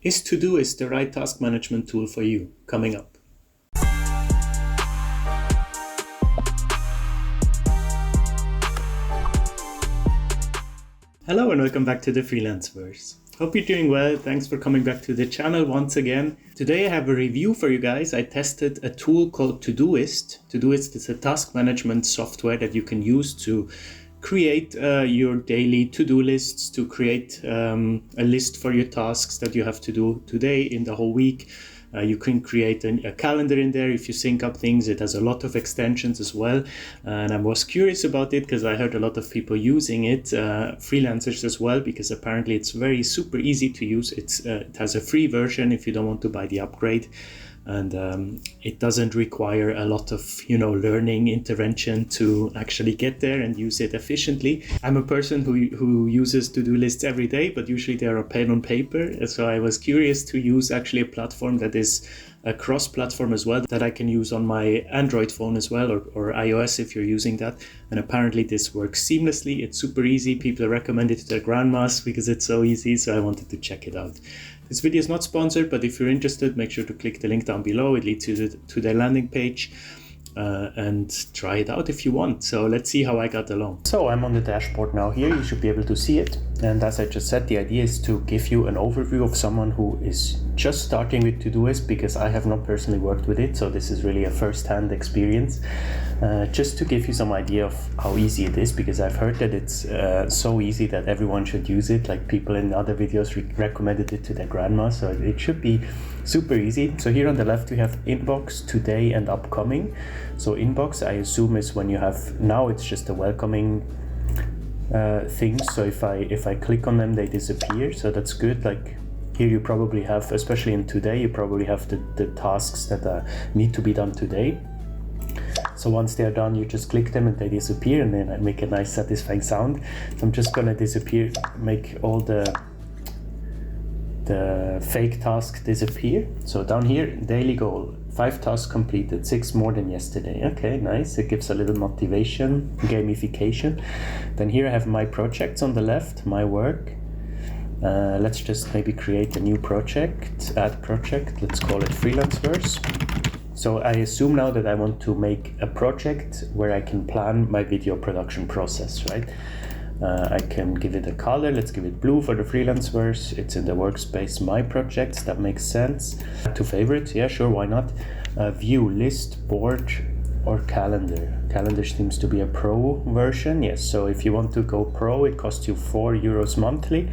Is Todoist the right task management tool for you? Coming up. Hello and welcome back to the Freelanceverse. Hope you're doing well. Thanks for coming back to the channel once again. Today I have a review for you guys. I tested a tool called Todoist. Todoist is a task management software that you can use to create your daily to-do lists, to create a list for your tasks that you have to do today in the whole week. You can create a calendar in there if you sync up things. It has a lot of extensions as well. And I was curious about it because I heard a lot of people using it, freelancers as well, because apparently it's very super easy to use. It has a free version if you don't want to buy the upgrade. And it doesn't require a lot of, learning intervention to actually get there and use it efficiently. I'm a person who uses to-do lists every day, but usually they are a pen on paper. So I was curious to use actually a platform that is a cross-platform as well, that I can use on my Android phone as well, or iOS if you're using that. And apparently this works seamlessly. It's super easy. People recommend it to their grandmas because it's so easy. So I wanted to check it out. This video is not sponsored, but if you're interested, make sure to click the link down below. It leads you to their landing page and try it out if you want. So let's see how I got along. So I'm on the dashboard now here. You should be able to see it. And as I just said, the idea is to give you an overview of someone who is just starting with Todoist, because I have not personally worked with it. So this is really a first-hand experience. Just to give you some idea of how easy it is, because I've heard that it's so easy that everyone should use it. Like people in other videos recommended it to their grandma, so it should be super easy. So here on the left we have inbox, today, and upcoming. So inbox, I assume, is when you have, now it's just a welcoming things. So if I click on them, they disappear. So that's good. Like here you probably have, especially in today, you probably have the tasks that need to be done today. So once they're done, you just click them and they disappear, and then I make a nice satisfying sound. So I'm just gonna make all the fake tasks disappear. So down here, daily goal, 5 tasks completed, 6 more than yesterday. Okay, nice. It gives a little motivation, gamification. Then here I have my projects on the left, my work. Let's just maybe create a new project, add project. Let's call it Freelanceverse. So I assume now that I want to make a project where I can plan my video production process, right? I can give it a color. Let's give it blue for the Freelanceverse. It's in the workspace, my projects. That makes sense. Add to favorites. Yeah, sure. Why not? View, list, board, or calendar. Calendar seems to be a pro version. Yes. So if you want to go pro, it costs you €4 monthly.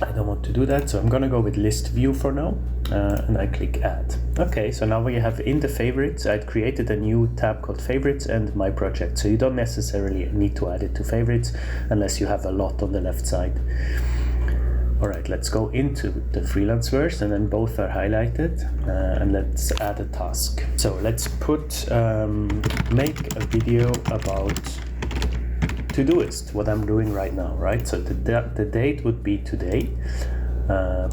I don't want to do that, so I'm gonna go with list view for now, and I click add. Okay, so now we have in the favorites, I'd created a new tab called favorites and my project. So you don't necessarily need to add it to favorites unless you have a lot on the left side. All right, let's go into the Freelanceverse, and then both are highlighted, and let's add a task. So let's make a video about Todoist, what I'm doing right now, right? So the date would be today.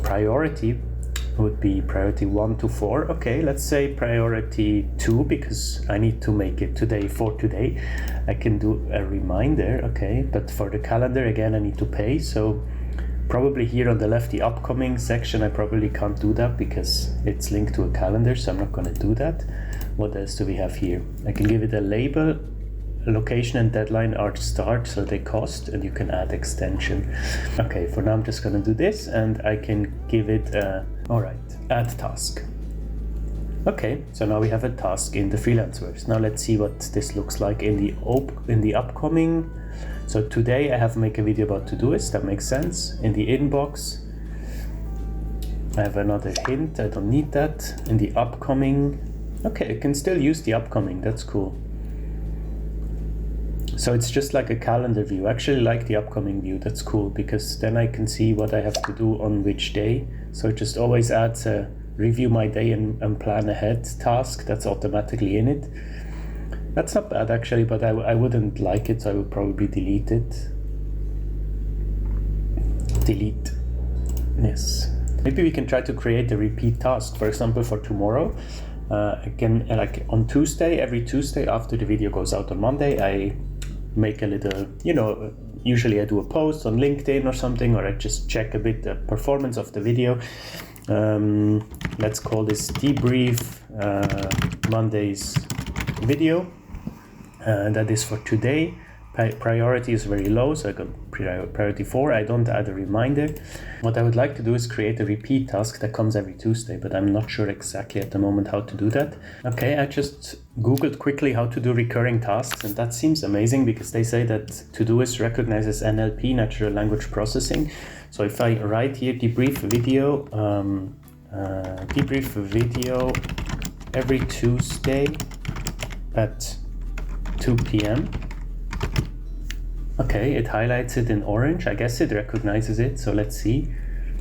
Priority would be priority 1 to 4. Okay, let's say priority 2 because I need to make it today for today. I can do a reminder, okay, but for the calendar, again, I need to pay. So probably here on the left, the upcoming section, I probably can't do that because it's linked to a calendar, so I'm not gonna do that. What else do we have here? I can give it a label. Location and deadline are start, so they cost, and you can add extension. Okay, for now I'm just gonna do this, and I can give it all right, add task. Okay, so now we have a task in the Freelanceverse. Now let's see what this looks like in the upcoming. So today I have make a video about Todoist. That makes sense. In the inbox, I have another hint. I don't need that. In the upcoming, okay, I can still use the upcoming. That's cool. So it's just like a calendar view. I actually like the upcoming view. That's cool because then I can see what I have to do on which day. So it just always adds a review my day and plan ahead task that's automatically in it. That's not bad actually, but I wouldn't like it, so I would probably delete it. Delete. Yes. Maybe we can try to create a repeat task, for example, for tomorrow. Again, like on Tuesday, every Tuesday after the video goes out on Monday, I make a little, usually I do a post on LinkedIn or something, or I just check a bit the performance of the video. Let's call this debrief Monday's video. That is for today. Priority is very low, so I got priority 4. I don't add a reminder. What I would like to do is create a repeat task that comes every Tuesday, but I'm not sure exactly at the moment how to do that. Okay, I just Googled quickly how to do recurring tasks, and that seems amazing because they say that Todoist recognizes NLP, natural language processing. So if I write here debrief video every Tuesday at 2 p.m. Okay, it highlights it in orange. I guess it recognizes it, so let's see.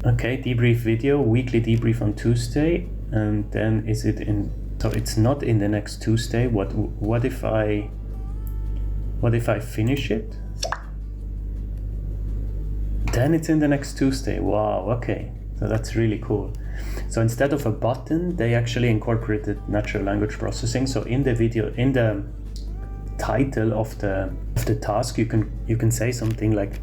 Okay, debrief video, weekly debrief on Tuesday, and then is it in, so it's not in the next Tuesday. What if I finish it? Then it's in the next Tuesday. Wow, okay, so that's really cool. So instead of a button, they actually incorporated natural language processing. So in the video, in the title of the task, you can say something like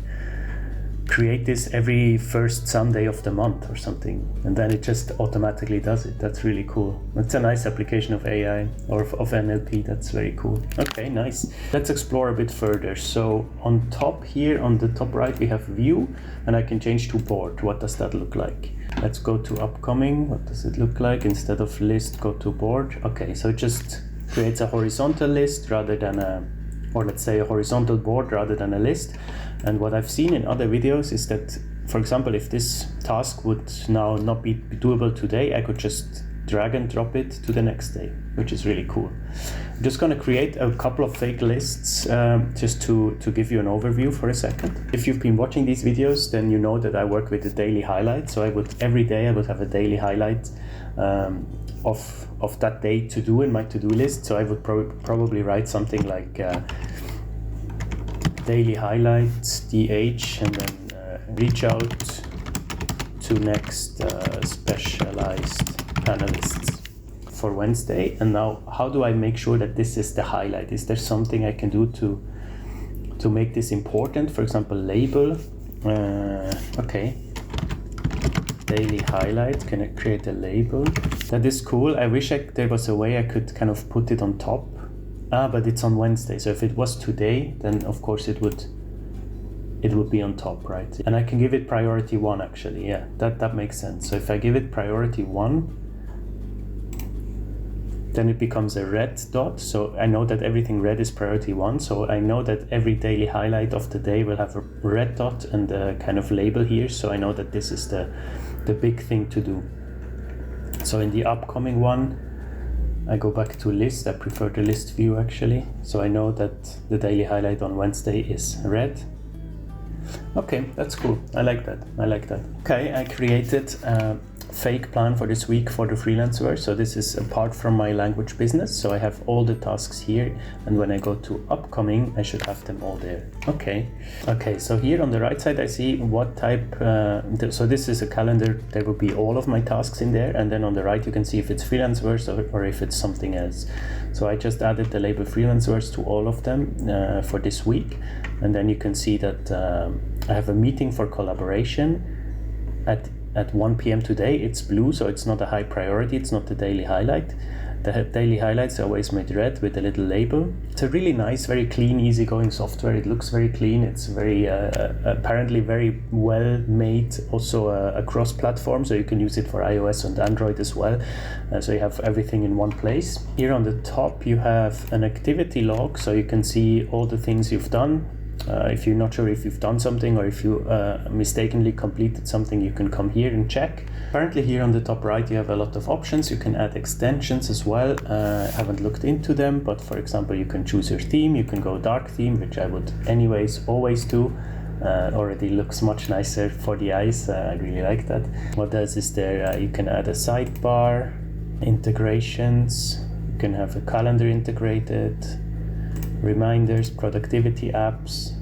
create this every first Sunday of the month or something, and then it just automatically does it. That's really cool. That's a nice application of AI or of NLP. That's very cool. Okay, nice. Let's explore a bit further. So on top here, on the top right, we have view, and I can change to board. What does that look like? Let's go to upcoming. What does it look like? Instead of list, go to board. Okay, so it just creates a horizontal list rather than or let's say a horizontal board rather than a list. And what I've seen in other videos is that, for example, if this task would now not be doable today, I could just drag and drop it to the next day, which is really cool. I'm just going to create a couple of fake lists just to give you an overview for a second. If you've been watching these videos, then you know that I work with the daily highlight. So every day I would have a daily highlight of that day to do in my to-do list. So I would probably write something like daily highlights DH, and then reach out to next specialized panelists for Wednesday. And now, how do I make sure that this is the highlight? Is there something I can do to make this important? For example, label. Okay, daily highlight. Can I create a label? That is cool. I wish there was a way I could kind of put it on top. But it's on Wednesday. So if it was today, then of course it would be on top, right? And I can give it priority 1 actually. Yeah, that makes sense. So if I give it priority 1, then it becomes a red dot. So I know that everything red is priority 1. So I know that every daily highlight of the day will have a red dot and a kind of label here. So I know that this is the big thing to do. So in the upcoming one, I go back to list. I prefer the list view actually. So I know that the daily highlight on Wednesday is red. Okay, that's cool. I like that. Okay, I created a fake plan for this week for the freelancer. So this is apart from my language business. So I have all the tasks here, and when I go to upcoming, I should have them all there. Okay, so here on the right side, I see what type. So this is a calendar. There will be all of my tasks in there, and then on the right, you can see if it's freelancers or if it's something else. So I just added the label freelancers to all of them for this week, and then you can see that I have a meeting for collaboration at 1 p.m. today. It's blue, so it's not a high priority. It's not the daily highlight. The daily highlights are always made red with a little label. It's a really nice, very clean, easygoing software. It looks very clean. It's very apparently very well made, also across platform, so you can use it for iOS and Android as well. So you have everything in one place. Here on the top, you have an activity log, so you can see all the things you've done. If you're not sure if you've done something or if you mistakenly completed something, you can come here and check. Currently here on the top right, you have a lot of options. You can add extensions as well. I haven't looked into them, but for example, you can choose your theme. You can go dark theme, which I would anyways always do. Already looks much nicer for the eyes. I really like that. What else is there? You can add a sidebar, integrations. You can have a calendar integrated, reminders, productivity apps,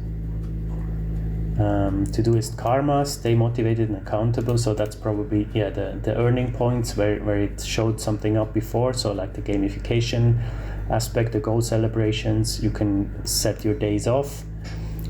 Todoist karma, stay motivated and accountable. So that's probably the earning points where it showed something up before. So like the gamification aspect, the goal celebrations, you can set your days off.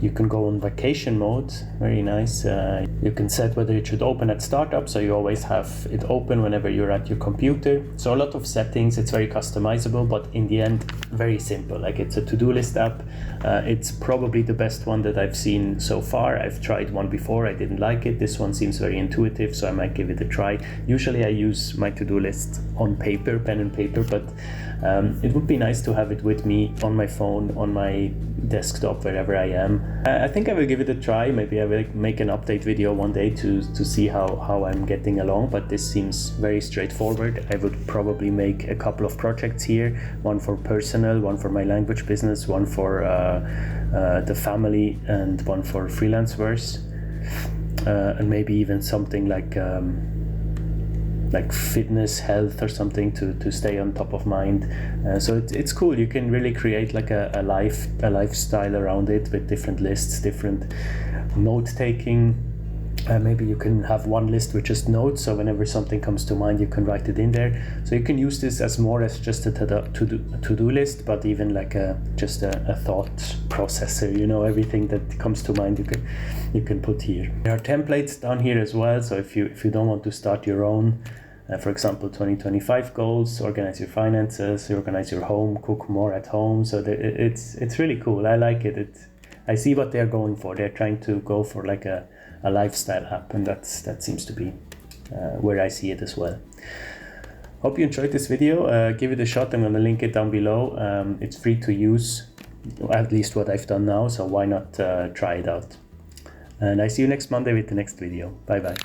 You can go on vacation mode, very nice. You can set whether it should open at startup, so you always have it open whenever you're at your computer. So a lot of settings, it's very customizable, but in the end, very simple. Like, it's a to-do list app. It's probably the best one that I've seen so far. I've tried one before, I didn't like it. This one seems very intuitive, so I might give it a try. Usually I use my to-do list on paper, pen and paper, but it would be nice to have it with me on my phone, on my desktop, wherever I am. I think I will give it a try. Maybe I will make an update video one day to see how I'm getting along, but this seems very straightforward. I would probably make a couple of projects here, one for personal, one for my language business, one for the family, and one for Freelanceverse, and maybe even something like fitness, health, or something to stay on top of mind. So it's cool. You can really create like a lifestyle around it with different lists, different note taking. Maybe you can have one list with just notes, so whenever something comes to mind, you can write it in there. So you can use this as more as just a to-do list, but even like just a thought processor. You know, everything that comes to mind you can put here. There are templates down here as well, so if you don't want to start your own, for example, 2025 goals, organize your finances, organize your home, cook more at home. So it's really cool. I like it. I see what they're going for. They're trying to go for like a lifestyle app, and that seems to be where I see it as well. Hope you enjoyed this video. Give it a shot. I'm going to link it down below. It's free to use, at least what I've done now, so why not try it out. And I see you next Monday with the next video. Bye bye.